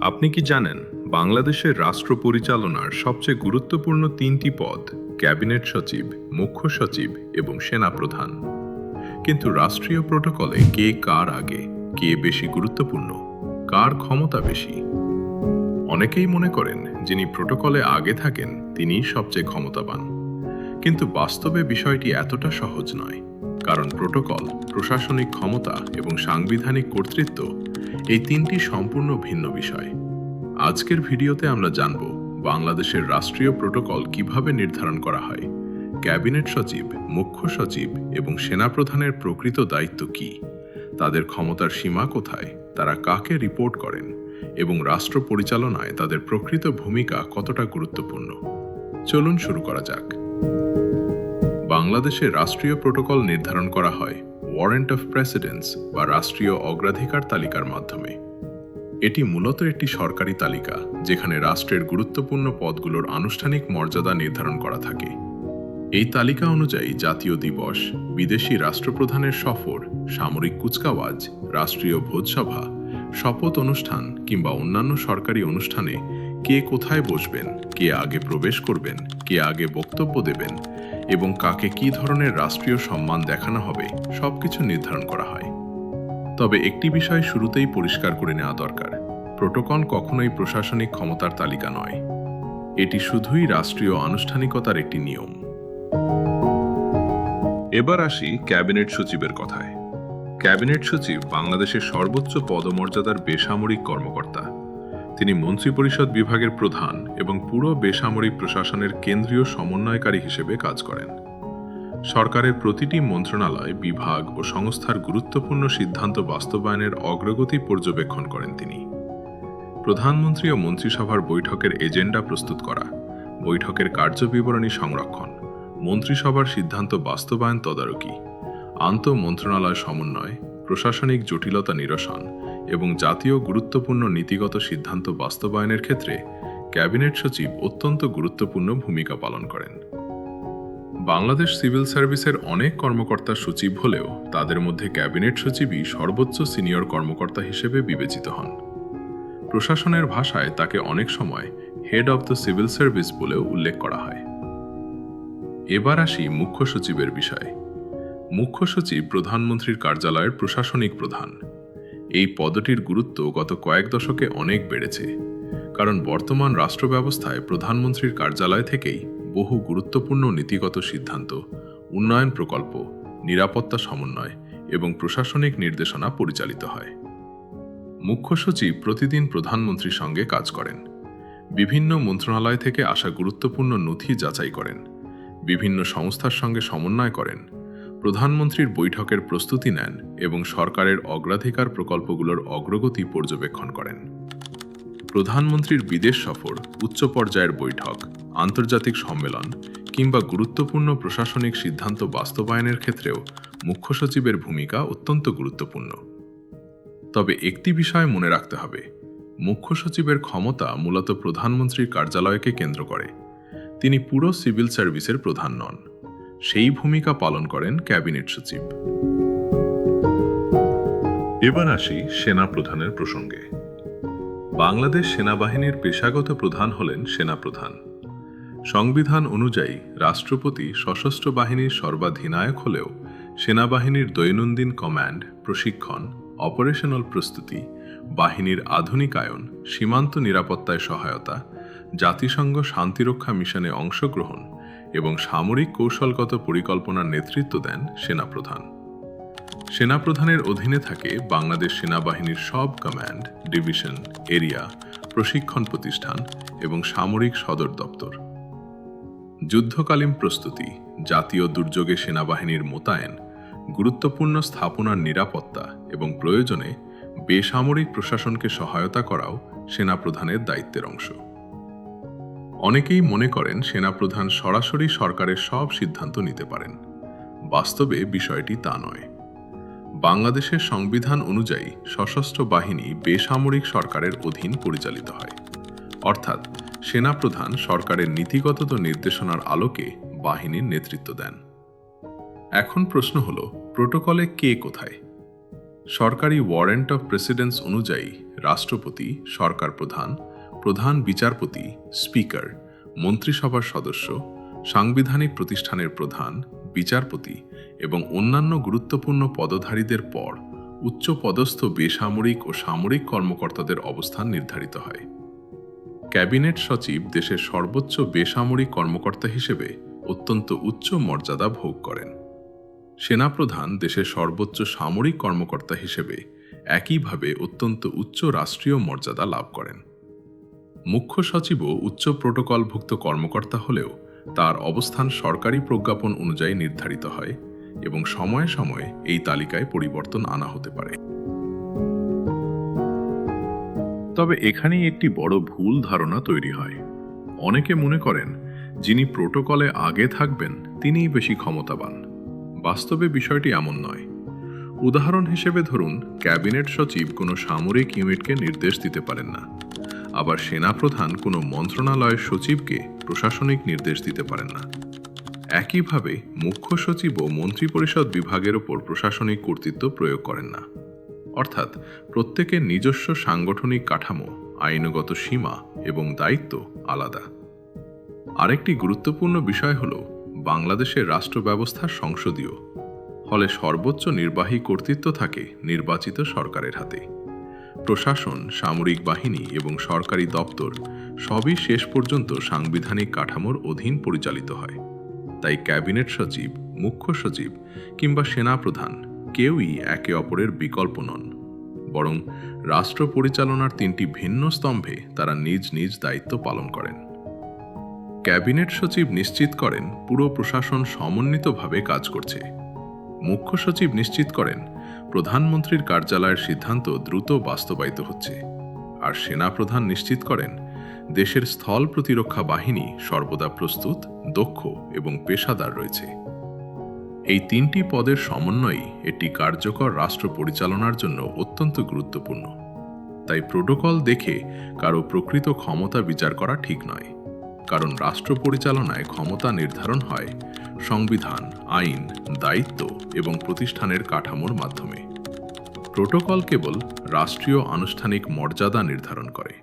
আপনি কি জানেন বাংলাদেশের রাষ্ট্র পরিচালনার সবচেয়ে গুরুত্বপূর্ণ তিনটি পদ ক্যাবিনেট সচিব, মুখ্য সচিব এবং সেনাপ্রধান। কিন্তু রাষ্ট্রীয় প্রোটোকলে কে কার আগে, কে বেশি গুরুত্বপূর্ণ, কার ক্ষমতা বেশি? অনেকেই মনে করেন যিনি প্রোটোকলে আগে থাকেন তিনিই সবচেয়ে ক্ষমতাবান। কিন্তু বাস্তবে বিষয়টি এতটা সহজ নয়, কারণ প্রোটোকল, প্রশাসনিক ক্ষমতা এবং সাংবিধানিক কর্তৃত্ব এই তিনটি সম্পূর্ণ ভিন্ন বিষয়। আজকের ভিডিওতে আমরা জানব বাংলাদেশের রাষ্ট্রীয় প্রোটোকল কিভাবে নির্ধারণ করা হয়, ক্যাবিনেট সচিব, মুখ্য সচিব এবং সেনাপ্রধানের প্রকৃত দায়িত্ব কী, তাদের ক্ষমতার সীমা কোথায়, তারা কাকে রিপোর্ট করেন এবং রাষ্ট্র পরিচালনায় তাদের প্রকৃত ভূমিকা কতটা গুরুত্বপূর্ণ। চলুন শুরু করা যাক। বাংলাদেশে রাষ্ট্রীয় প্রোটোকল নির্ধারণ করা হয় ওয়ারেন্ট অফ প্রেসিডেন্স বা রাষ্ট্রীয় অগ্রাধিকার তালিকার মাধ্যমে। এটি মূলত একটি সরকারি তালিকা যেখানে রাষ্ট্রের গুরুত্বপূর্ণ পদগুলোর আনুষ্ঠানিক মর্যাদা নির্ধারণ করা থাকে। এই তালিকা অনুযায়ী জাতীয় দিবস, বিদেশি রাষ্ট্রপ্রধানের সফর, সামরিক কুচকাওয়াজ, রাষ্ট্রীয় ভোজসভা, শপথ অনুষ্ঠান কিংবা অন্যান্য সরকারি অনুষ্ঠানে কে কোথায় বসবেন, কে আগে প্রবেশ করবেন, কে আগে বক্তব্য দেবেন এবং কাকে কী ধরনের রাষ্ট্রীয় সম্মান দেখানো হবে সবকিছু নির্ধারণ করা হয়। তবে একটি বিষয় শুরুতেই পরিষ্কার করে নেওয়া দরকার, প্রোটোকল কখনোই প্রশাসনিক ক্ষমতার তালিকা নয়। এটি শুধুই রাষ্ট্রীয় আনুষ্ঠানিকতার একটি নিয়ম। এবার আসি ক্যাবিনেট সচিবের কথায়। ক্যাবিনেট সচিব বাংলাদেশের সর্বোচ্চ পদমর্যাদার বেসামরিক কর্মকর্তা। তিনি মন্ত্রিপরিষদ বিভাগের প্রধান এবং পুরো বেসামরিক প্রশাসনের কেন্দ্রীয় সমন্বয়কারী হিসেবে কাজ করেন। সরকারের প্রতিটি মন্ত্রণালয়, বিভাগ ও সংস্থার গুরুত্বপূর্ণ সিদ্ধান্ত বাস্তবায়নের অগ্রগতি পর্যবেক্ষণ করেন তিনি। প্রধানমন্ত্রী ও মন্ত্রিসভার বৈঠকের এজেন্ডা প্রস্তুত করা, বৈঠকের কার্যবিবরণী সংরক্ষণ, মন্ত্রিসভার সিদ্ধান্ত বাস্তবায়ন তদারকি, আন্তঃমন্ত্রণালয় সমন্বয়, প্রশাসনিক জটিলতা নিরসন এবং জাতীয় গুরুত্বপূর্ণ নীতিগত সিদ্ধান্ত বাস্তবায়নের ক্ষেত্রে ক্যাবিনেট সচিব অত্যন্ত গুরুত্বপূর্ণ ভূমিকা পালন করেন। বাংলাদেশ সিভিল সার্ভিসের অনেক কর্মকর্তা সচিব হলেও তাদের মধ্যে ক্যাবিনেট সচিবই সর্বোচ্চ সিনিয়র কর্মকর্তা হিসেবে বিবেচিত হন। প্রশাসনের ভাষায় তাকে অনেক সময় head of the civil service বলেও উল্লেখ করা হয়। এবার আসি মুখ্য সচিবের বিষয়ে। মুখ্য সচিব প্রধানমন্ত্রীর কার্যালয়ের প্রশাসনিক প্রধান। এই পদটির গুরুত্ব গত কয়েক দশকে অনেক বেড়েছে, কারণ বর্তমান রাষ্ট্র ব্যবস্থায় প্রধানমন্ত্রীর কার্যালয় থেকেই বহু গুরুত্বপূর্ণ নীতিগত সিদ্ধান্ত, উন্নয়ন প্রকল্প, নিরাপত্তা সমন্বয় এবং প্রশাসনিক নির্দেশনা পরিচালিত হয়। মুখ্য সচিব প্রতিদিন প্রধানমন্ত্রীর সঙ্গে কাজ করেন, বিভিন্ন মন্ত্রণালয় থেকে আসা গুরুত্বপূর্ণ নথি যাচাই করেন, বিভিন্ন সংস্থার সঙ্গে সমন্বয় করেন, প্রধানমন্ত্রীর বৈঠকের প্রস্তুতি নেন এবং সরকারের অগ্রাধিকার প্রকল্পগুলোর অগ্রগতি পর্যবেক্ষণ করেন। প্রধানমন্ত্রীর বিদেশ সফর, উচ্চ পর্যায়ের বৈঠক, আন্তর্জাতিক সম্মেলন কিংবা গুরুত্বপূর্ণ প্রশাসনিক সিদ্ধান্ত বাস্তবায়নের ক্ষেত্রেও মুখ্য সচিবের ভূমিকা অত্যন্ত গুরুত্বপূর্ণ। তবে একটি বিষয় মনে রাখতে হবে, মুখ্য সচিবের ক্ষমতা মূলত প্রধানমন্ত্রীর কার্যালয়কে কেন্দ্র করে। তিনি পুরো সিভিল সার্ভিসের প্রধান নন। সেই ভূমিকা পালন করেন ক্যাবিনেট সচিব। এবার আসি সেনাপ্রধানের প্রসঙ্গে। বাংলাদেশ সেনাবাহিনীর পেশাগত প্রধান হলেন সেনাপ্রধান। সংবিধান অনুযায়ী রাষ্ট্রপতি সশস্ত্র বাহিনীর সর্বাধিনায়ক হলেও সেনাবাহিনীর দৈনন্দিন কমান্ড, প্রশিক্ষণ, অপারেশনাল প্রস্তুতি, বাহিনীর আধুনিকায়ন, সীমান্ত নিরাপত্তায় সহায়তা, জাতিসংঘ শান্তিরক্ষা মিশনে অংশগ্রহণ এবং সামরিক কৌশলগত পরিকল্পনার নেতৃত্ব দেন সেনাপ্রধান। সেনাপ্রধানের অধীনে থাকে বাংলাদেশ সেনাবাহিনীর সব কমান্ড, ডিভিশন, এরিয়া, প্রশিক্ষণ প্রতিষ্ঠান এবং সামরিক সদর দপ্তর। যুদ্ধকালীন প্রস্তুতি, জাতীয় দুর্যোগে সেনাবাহিনীর মোতায়েন, গুরুত্বপূর্ণ স্থাপনার নিরাপত্তা এবং প্রয়োজনে বেসামরিক প্রশাসনকে সহায়তা করাও সেনাপ্রধানের দায়িত্বের অংশ। অনেকেই মনে করেন সেনাপ্রধান সরাসরি সরকারের সব সিদ্ধান্ত নিতে পারেন। বাস্তবে বিষয়টি তা নয়। বাংলাদেশের সংবিধান অনুযায়ী সশস্ত্র বাহিনী বেসামরিক সরকারের অধীন পরিচালিত হয়, অর্থাৎ সেনাপ্রধান সরকারের নীতিগত নির্দেশনার আলোকে বাহিনীর নেতৃত্ব দেন। এখন প্রশ্ন হলো, প্রোটোকলে কে কোথায়? সরকারি ওয়ারেন্ট অফ প্রেসিডেন্স অনুযায়ী রাষ্ট্রপতি, সরকার প্রধান, প্রধান বিচারপতি, স্পিকার, মন্ত্রিসভার সদস্য, সাংবিধানিক প্রতিষ্ঠানের প্রধান, বিচারপতি এবং অন্যান্য গুরুত্বপূর্ণ পদধারীদের পর উচ্চপদস্থ বেসামরিক ও সামরিক কর্মকর্তাদের অবস্থান নির্ধারিত হয়। ক্যাবিনেট সচিব দেশের সর্বোচ্চ বেসামরিক কর্মকর্তা হিসেবে অত্যন্ত উচ্চ মর্যাদা ভোগ করেন। সেনাপ্রধান দেশের সর্বোচ্চ সামরিক কর্মকর্তা হিসেবে একইভাবে অত্যন্ত উচ্চ রাষ্ট্রীয় মর্যাদা লাভ করেন। মুখ্য সচিবও উচ্চ প্রোটোকলভুক্ত কর্মকর্তা হলেও তার অবস্থান সরকারি প্রজ্ঞাপন অনুযায়ী নির্ধারিত হয় এবং সময়ে সময়ে এই তালিকায় পরিবর্তন আনা হতে পারে। তবে এখানেই একটি বড় ভুল ধারণা তৈরি হয়। অনেকে মনে করেন যিনি প্রোটোকলে আগে থাকবেন তিনিই বেশি ক্ষমতাবান। বাস্তবে বিষয়টি এমন নয়। উদাহরণ হিসেবে ধরুন, ক্যাবিনেট সচিব কোনো সামরিক ইউনিটকে নির্দেশ দিতে পারেন না, আবার সেনাপ্রধান কোনো মন্ত্রণালয়ের সচিবকে প্রশাসনিক নির্দেশ দিতে পারেন না। একইভাবে মুখ্য সচিবও মন্ত্রিপরিষদ বিভাগের ওপর প্রশাসনিক কর্তৃত্ব প্রয়োগ করেন না। অর্থাৎ প্রত্যেকের নিজস্ব সাংগঠনিক কাঠামো, আইনগত সীমা এবং দায়িত্ব আলাদা। আরেকটি গুরুত্বপূর্ণ বিষয় হল বাংলাদেশের রাষ্ট্র ব্যবস্থা সংসদীয়, ফলে সর্বোচ্চ নির্বাহী কর্তৃত্ব থাকে নির্বাচিত সরকারের হাতে। প্রশাসন, সামরিক বাহিনী এবং সরকারি দপ্তর সবই শেষ পর্যন্ত সাংবিধানিক কাঠামোর অধীন পরিচালিত হয়। তাই ক্যাবিনেট সচিব, মুখ্য সচিব কিংবা সেনাপ্রধান কেউই একে অপরের বিকল্প নন, বরং রাষ্ট্র পরিচালনার তিনটি ভিন্ন স্তম্ভে তারা নিজ নিজ দায়িত্ব পালন করেন। ক্যাবিনেট সচিব নিশ্চিত করেন পুরো প্রশাসন সমন্বিতভাবে কাজ করছে। মুখ্য সচিব নিশ্চিত করেন প্রধানমন্ত্রীর কার্যালয়ের সিদ্ধান্ত দ্রুত বাস্তবায়িত হচ্ছে, আর সেনাপ্রধান নিশ্চিত করেন দেশের স্থল প্রতিরক্ষা বাহিনী সর্বদা প্রস্তুত, দক্ষ এবং পেশাদার রয়েছে। এই তিনটি পদের সমন্বয়ই একটি কার্যকর রাষ্ট্র পরিচালনার জন্য অত্যন্ত গুরুত্বপূর্ণ। তাই প্রোটোকল দেখে কারো প্রকৃত ক্ষমতা বিচার করা ঠিক নয়, কারণ রাষ্ট্র পরিচালনায় ক্ষমতা নির্ধারণ হয় সংবিধান, আইন, দায়িত্ব এবং প্রতিষ্ঠানের কাঠামোর মাধ্যমে। প্রোটোকল কেবল রাষ্ট্রীয় আনুষ্ঠানিক মর্যাদা নির্ধারণ করে।